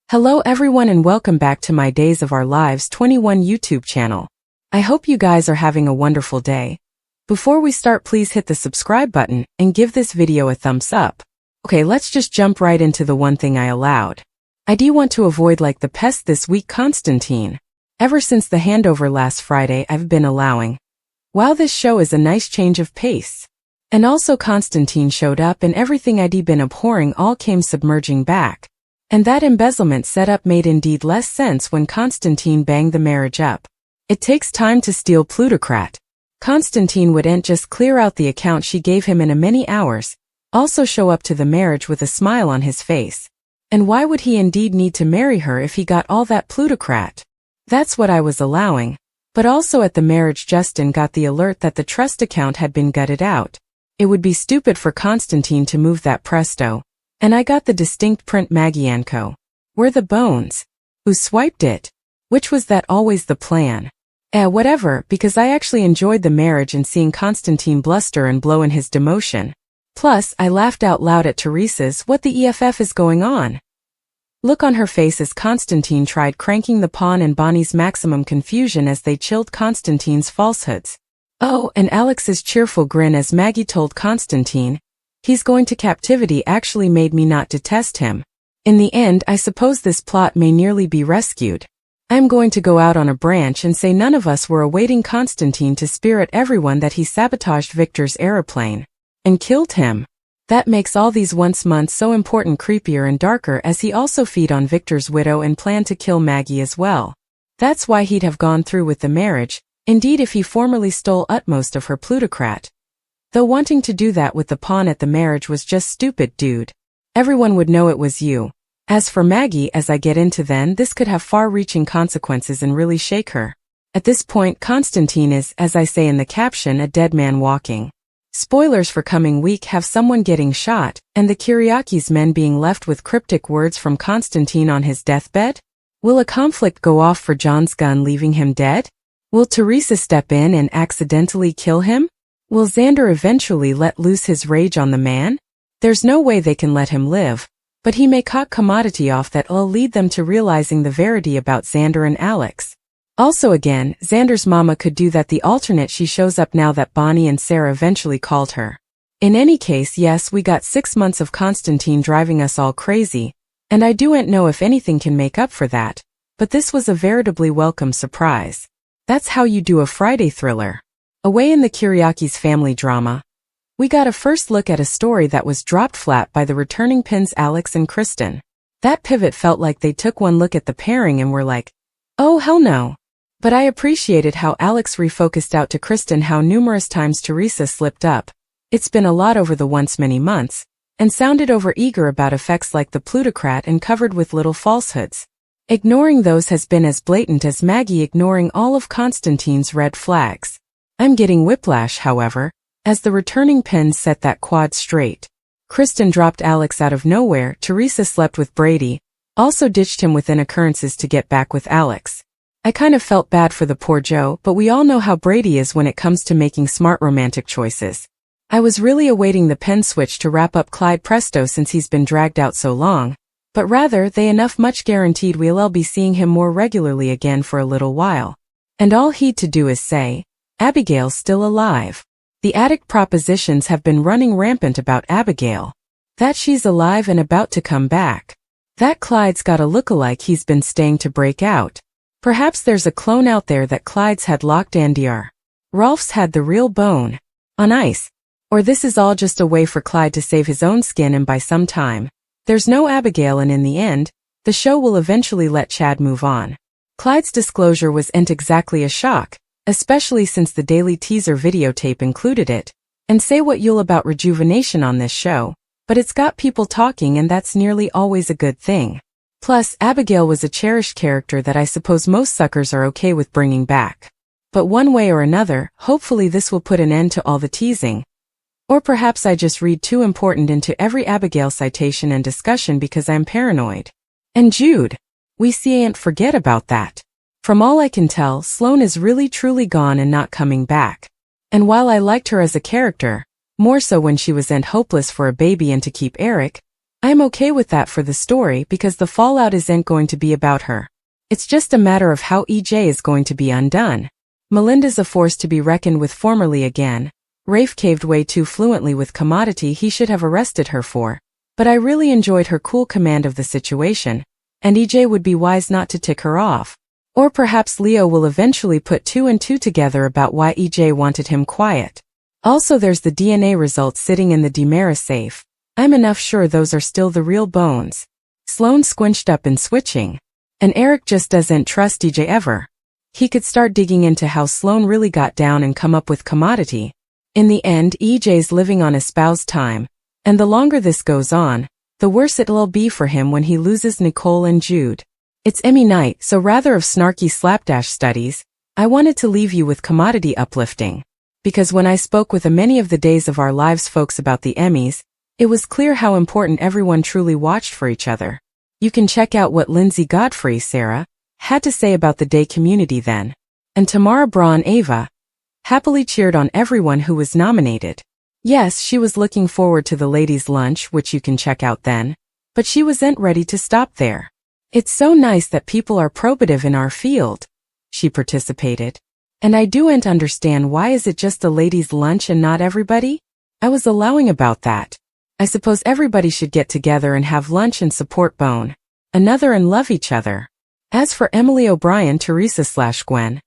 Hello everyone and welcome back to my Days of Our Lives 21 YouTube channel. I hope you guys are having a wonderful day. Before we start, please hit the subscribe button and give this video a thumbs up. Okay, let's just jump right into the one thing I allowed. I do want to avoid like the pest this week, Constantine. Ever since the handover last Friday, I've been allowing. Wow, this show is a nice change of pace. And also Constantine showed up and everything I'd been abhorring all came submerging back. And that embezzlement setup made indeed less sense when Constantine banged the marriage up. It takes time to steal plutocrat. Constantine wouldn't just clear out the account she gave him in a many hours, also show up to the marriage with a smile on his face. And why would he indeed need to marry her if he got all that plutocrat? That's what I was allowing. But also at the marriage Justin got the alert that the trust account had been gutted out. It would be stupid for Constantine to move that presto. And I got the distinct print Maggie & Co. Where the bones? Who swiped it? Which was that always the plan? Whatever, because I actually enjoyed the marriage and seeing Constantine bluster and blow in his demotion. Plus, I laughed out loud at Teresa's "What the EFF is going on?" look on her face as Constantine tried cranking the pawn and Bonnie's maximum confusion as they chilled Constantine's falsehoods. Oh, and Alex's cheerful grin as Maggie told Constantine, "He's going to captivity," actually made me not detest him. In the end, I suppose this plot may nearly be rescued. I'm going to go out on a branch and say none of us were awaiting Constantine to spirit everyone that he sabotaged Victor's aeroplane and killed him. That makes all these once months so important creepier and darker as he also feed on Victor's widow and planned to kill Maggie as well. That's why he'd have gone through with the marriage, indeed if he formerly stole utmost of her plutocrat. Though wanting to do that with the pawn at the marriage was just stupid, dude. Everyone would know it was you. As for Maggie, as I get into then, this could have far-reaching consequences and really shake her. At this point, Constantine is, as I say in the caption, a dead man walking. Spoilers for coming week have someone getting shot, and the Kyriakis men being left with cryptic words from Constantine on his deathbed? Will a conflict go off for John's gun leaving him dead? Will Teresa step in and accidentally kill him? Will Xander eventually let loose his rage on the man? There's no way they can let him live, but he may cock commodity off that'll lead them to realizing the verity about Xander and Alex. Also again, Xander's mama could do that. The alternate, she shows up now that Bonnie and Sarah eventually called her. In any case, yes, we got 6 months of Constantine driving us all crazy, and I don't know if anything can make up for that, but this was a veritably welcome surprise. That's how you do a Friday thriller. Away in the Kyriakis family drama, we got a first look at a story that was dropped flat by the returning pins Alex and Kristen. That pivot felt like they took one look at the pairing and were like, oh hell no. But I appreciated how Alex refocused out to Kristen how numerous times Teresa slipped up. It's been a lot over the once many months, and sounded over-eager about effects like the plutocrat and covered with little falsehoods. Ignoring those has been as blatant as Maggie ignoring all of Constantine's red flags. I'm getting whiplash, however, as the returning pins set that quad straight. Kristen dropped Alex out of nowhere, Teresa slept with Brady, also ditched him within occurrences to get back with Alex. I kind of felt bad for the poor Joe, but we all know how Brady is when it comes to making smart romantic choices. I was really awaiting the pen switch to wrap up Clyde presto since he's been dragged out so long, but rather they enough much guaranteed we'll be seeing him more regularly again for a little while. And all he'd to do is say, Abigail's still alive. The addict propositions have been running rampant about Abigail. That she's alive and about to come back. That Clyde's got a look-alike he's been staying to break out. Perhaps there's a clone out there that Clyde's had locked Andiar. Rolf's had the real bone. On ice. Or this is all just a way for Clyde to save his own skin and buy some time. There's no Abigail and in the end, the show will eventually let Chad move on. Clyde's disclosure wasn't exactly a shock, especially since the daily teaser videotape included it. And say what you'll about rejuvenation on this show, but it's got people talking and that's nearly always a good thing. Plus, Abigail was a cherished character that I suppose most suckers are okay with bringing back. But one way or another, hopefully this will put an end to all the teasing. Or perhaps I just read too important into every Abigail citation and discussion because I'm paranoid. And Jude. We ain't forget about that. From all I can tell, Sloane is really truly gone and not coming back. And while I liked her as a character, more so when she was hopeless for a baby and to keep Eric, I'm okay with that for the story because the fallout isn't going to be about her. It's just a matter of how EJ is going to be undone. Melinda's a force to be reckoned with formerly again. Rafe caved way too fluently with commodity he should have arrested her for. But I really enjoyed her cool command of the situation, and EJ would be wise not to tick her off. Or perhaps Leo will eventually put 2 and 2 together about why EJ wanted him quiet. Also there's the DNA results sitting in the Demera safe. I'm enough sure those are still the real bones. Sloane squinched up in switching. And Eric just doesn't trust EJ ever. He could start digging into how Sloane really got down and come up with commodity. In the end, EJ's living on espoused time, and the longer this goes on, the worse it'll be for him when he loses Nicole and Jude. It's Emmy night, so rather of snarky slapdash studies, I wanted to leave you with commodity uplifting. Because when I spoke with many of the Days of Our Lives folks about the Emmys, it was clear how important everyone truly watched for each other. You can check out what Lindsay Godfrey, Sarah, had to say about the Day community then. And Tamara Braun Ava happily cheered on everyone who was nominated. Yes, she was looking forward to the ladies' lunch, which you can check out then, but she wasn't ready to stop there. It's so nice that people are probative in our field. She participated. And I don't understand why is it just the ladies' lunch and not everybody? I was allowing about that. I suppose everybody should get together and have lunch and support one another and love each other. As for Emily O'Brien, Teresa/Gwen,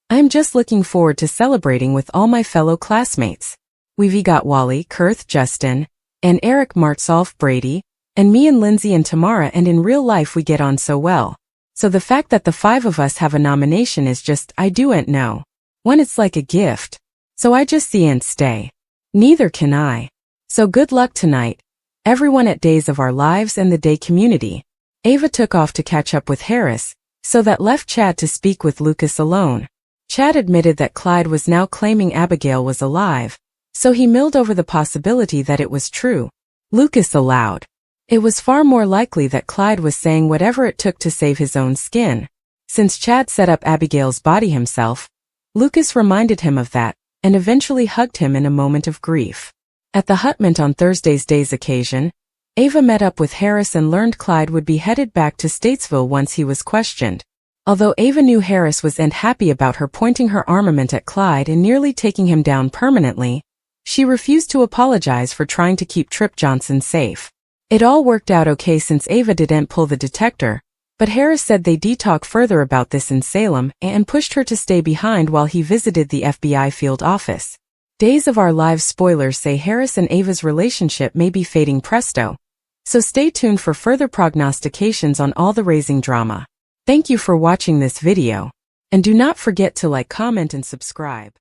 I'm just looking forward to celebrating with all my fellow classmates. We've got Wally, Kurth, Justin, and Eric, Martsolf, Brady, and me and Lindsay and Tamara, and in real life we get on so well. So the fact that the 5 of us have a nomination is just, I don't know. When it's like a gift. So I just can't stay. Neither can I. So good luck tonight, everyone at Days of Our Lives and the Day community. Ava took off to catch up with Harris, so that left Chad to speak with Lucas alone. Chad admitted that Clyde was now claiming Abigail was alive, so he mulled over the possibility that it was true. Lucas allowed. It was far more likely that Clyde was saying whatever it took to save his own skin. Since Chad set up Abigail's body himself, Lucas reminded him of that, and eventually hugged him in a moment of grief. At the hutment on Thursday's Day's occasion, Ava met up with Harris and learned Clyde would be headed back to Statesville once he was questioned. Although Ava knew Harris wasn't happy about her pointing her armament at Clyde and nearly taking him down permanently, she refused to apologize for trying to keep Trip Johnson safe. It all worked out okay since Ava didn't pull the detector, but Harris said they'd talk further about this in Salem and pushed her to stay behind while he visited the FBI field office. Days of Our Lives spoilers say Harris and Ava's relationship may be fading presto, so stay tuned for further prognostications on all the raising drama. Thank you for watching this video, and do not forget to like, comment, and subscribe.